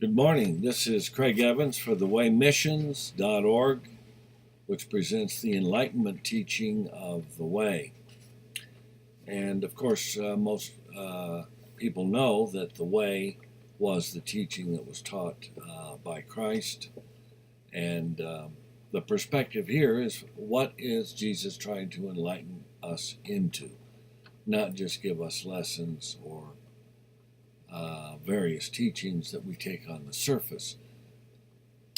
Good morning. This is Craig Evans for thewaymissions.org, which presents the Enlightenment teaching of the Way. And of course, most people know that the Way was the teaching that was taught by Christ. And the perspective here is, what is Jesus trying to enlighten us into? Not just give us lessons or various teachings that we take on the surface.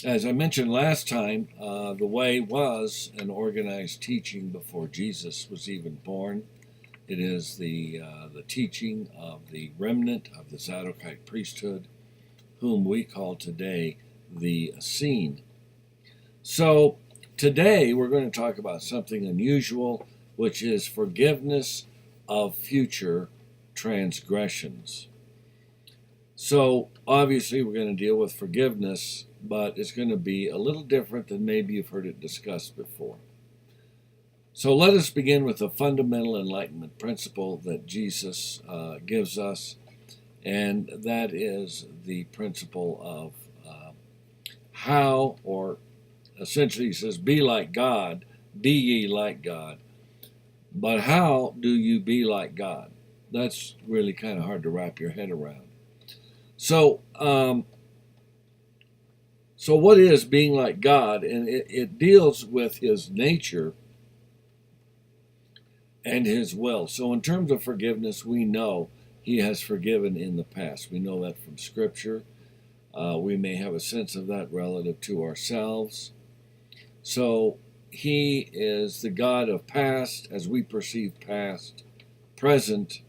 As I mentioned last time, the Way was an organized teaching before Jesus was even born. It is the teaching of the remnant of the Zadokite priesthood, whom we call today the Essene. So today we're going to talk about something unusual, which is forgiveness of future transgressions. So obviously we're going to deal with forgiveness, but it's going to be a little different than maybe you've heard it discussed before. So let us begin with the fundamental enlightenment principle that Jesus gives us, and that is the principle of how, or essentially he says, be like God, be ye like God. But how do you be like God? That's really kind of hard to wrap your head around. So what is being like God? And it deals with his nature and his will. So in terms of forgiveness, we know he has forgiven in the past. We know that from Scripture. We may have a sense of that relative to ourselves. So he is the God of past as we perceive past, present,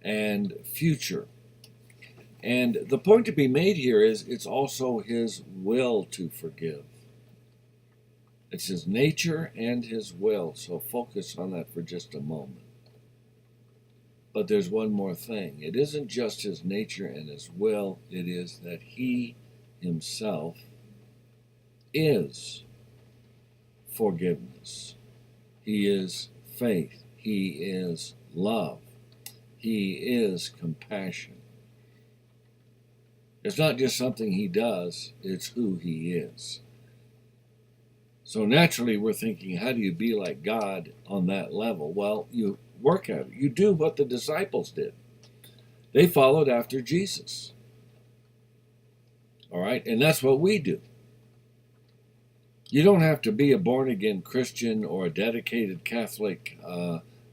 and future. And the point to be made here is it's also his will to forgive. It's his nature and his will, so focus on that for just a moment. But there's one more thing. It isn't just his nature and his will, it is that he himself is forgiveness. He is faith. He is love. He is compassion. It's not just something he does, it's who he is. So naturally, we're thinking, how do you be like God on that level? Well, you work at it. You do what the disciples did. They followed after Jesus. All right? And that's what we do. You don't have to be a born-again Christian or a dedicated Catholic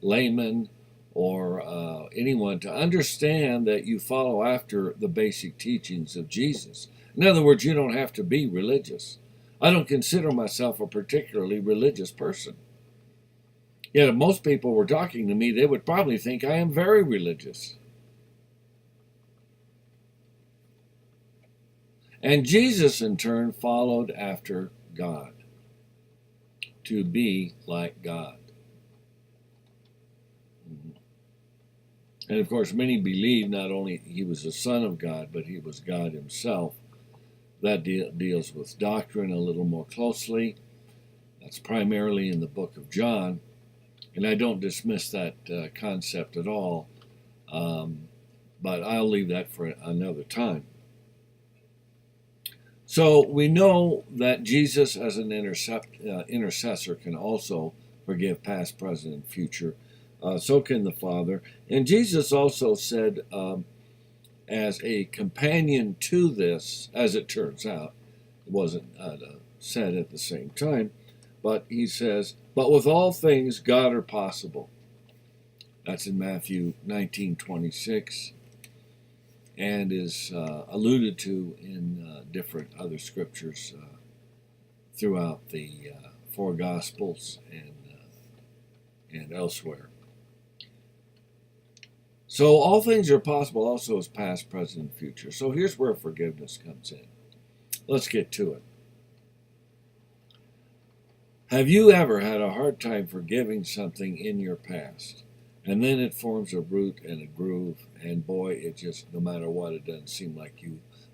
layman or anyone to understand that you follow after the basic teachings of Jesus. In other words, you don't have to be religious. I don't consider myself a particularly religious person. Yet if most people were talking to me, they would probably think I am very religious. And Jesus, in turn, followed after God, to be like God. And of course, many believe not only he was the Son of God, but he was God himself. That deals with doctrine a little more closely. That's primarily in the book of John. And I don't dismiss that concept at all, but I'll leave that for another time. So we know that Jesus, as an intercessor, can also forgive past, present, and future. So can the Father. And Jesus also said, as a companion to this, as it turns out, it wasn't said at the same time, but he says, but with all things God are possible. That's in Matthew 19:26, and is alluded to in different other scriptures throughout the four Gospels and elsewhere. So all things are possible also as past, present, and future. So here's where forgiveness comes in. Let's get to it. Have you ever had a hard time forgiving something in your past? And then it forms a root and a groove, and boy, it just, no matter what, it doesn't seem like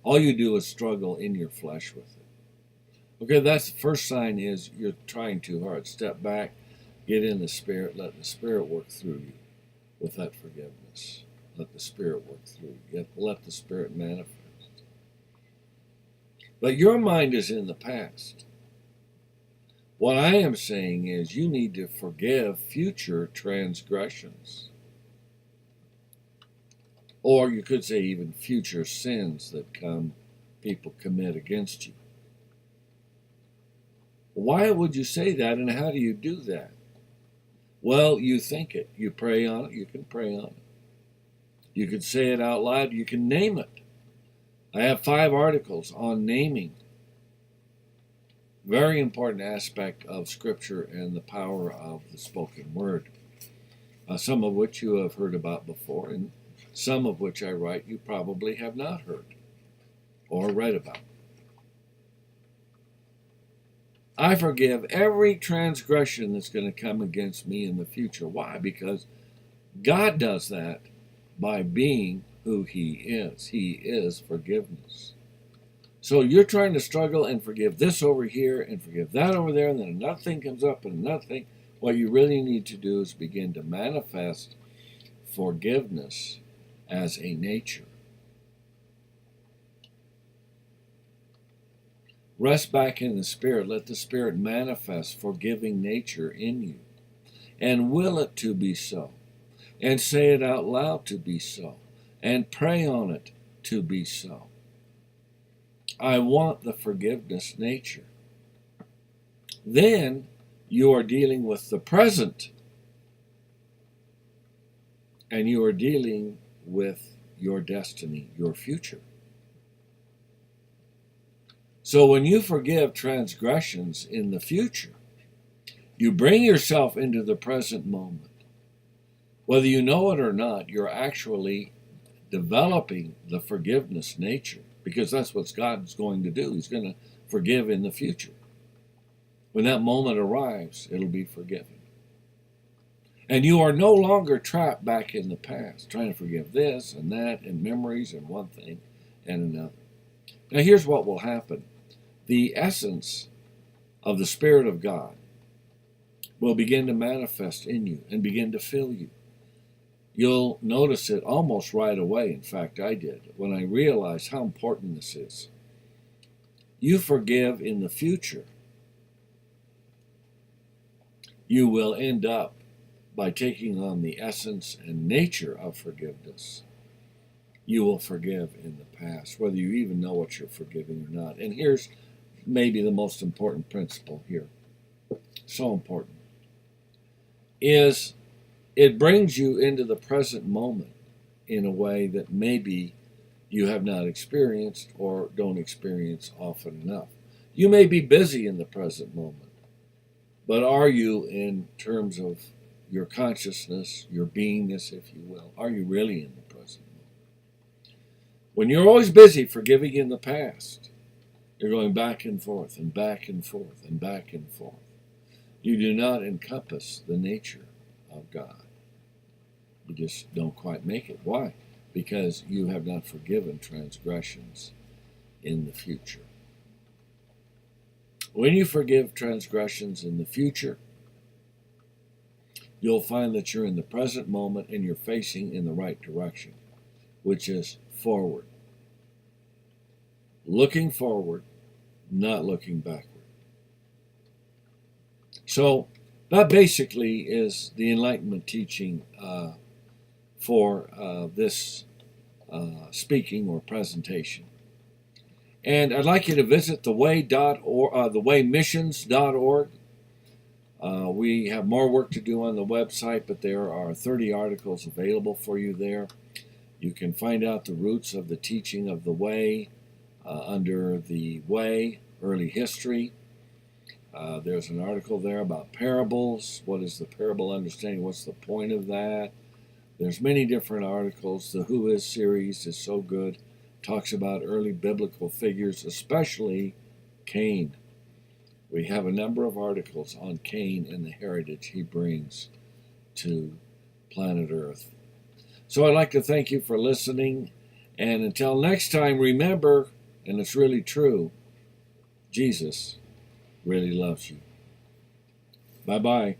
all you do is struggle in your flesh with it. Okay, that's the first sign is you're trying too hard. Step back, get in the Spirit, let the Spirit work through you with that forgiveness. Let the Spirit work through you. Let the Spirit manifest. But your mind is in the past. What I am saying is you need to forgive future transgressions. Or you could say even future sins that people commit against you. Why would you say that, and how do you do that? Well, you think it. You pray on it. You can pray on it. You can say it out loud. You can name it. I have 5 articles on naming. Very important aspect of Scripture and the power of the spoken word. Some of which you have heard about before, and some of which I write you probably have not heard or read about. I forgive every transgression that's going to come against me in the future. Why? Because God does that by being who He is. He is forgiveness. So you're trying to struggle and forgive this over here and forgive that over there, and then another thing comes up and another thing. What you really need to do is begin to manifest forgiveness as a nature. Rest back in the Spirit. Let the Spirit manifest forgiving nature in you. And will it to be so. And say it out loud to be so. And pray on it to be so. I want the forgiveness nature. Then you are dealing with the present. And you are dealing with your destiny, your future. So when you forgive transgressions in the future, you bring yourself into the present moment. Whether you know it or not, you're actually developing the forgiveness nature, because that's what God's going to do. He's going to forgive in the future. When that moment arrives, it'll be forgiven. And you are no longer trapped back in the past, trying to forgive this and that and memories and one thing and another. Now here's what will happen. The essence of the Spirit of God will begin to manifest in you and begin to fill you. You'll notice it almost right away. In fact, I did, when I realized how important this is. You forgive in the future. You will end up by taking on the essence and nature of forgiveness. You will forgive in the past, whether you even know what you're forgiving or not. And here's maybe the most important principle here, so important, is it brings you into the present moment in a way that maybe you have not experienced or don't experience often enough. You may be busy in the present moment, but are you, in terms of your consciousness, your beingness, if you will, are you really in the present moment? When you're always busy forgiving in the past, you're going back and forth and back and forth and back and forth. You do not encompass the nature of God. You just don't quite make it. Why? Because you have not forgiven transgressions in the future. When you forgive transgressions in the future, you'll find that you're in the present moment and you're facing in the right direction, which is forward. Looking forward, not looking backward. So that basically is the Enlightenment teaching for this speaking or presentation. And I'd like you to visit thewaymissions.org. We have more work to do on the website, but there are 30 articles available for you there. You can find out the roots of the teaching of the way under the way, early history. There's an article there about parables. What is the parable understanding? What's the point of that? There's many different articles. The Who Is series is so good. Talks about early biblical figures, especially Cain. We have a number of articles on Cain and the heritage he brings to planet Earth. So I'd like to thank you for listening. And until next time, remember, and it's really true, Jesus really loves you. Bye-bye.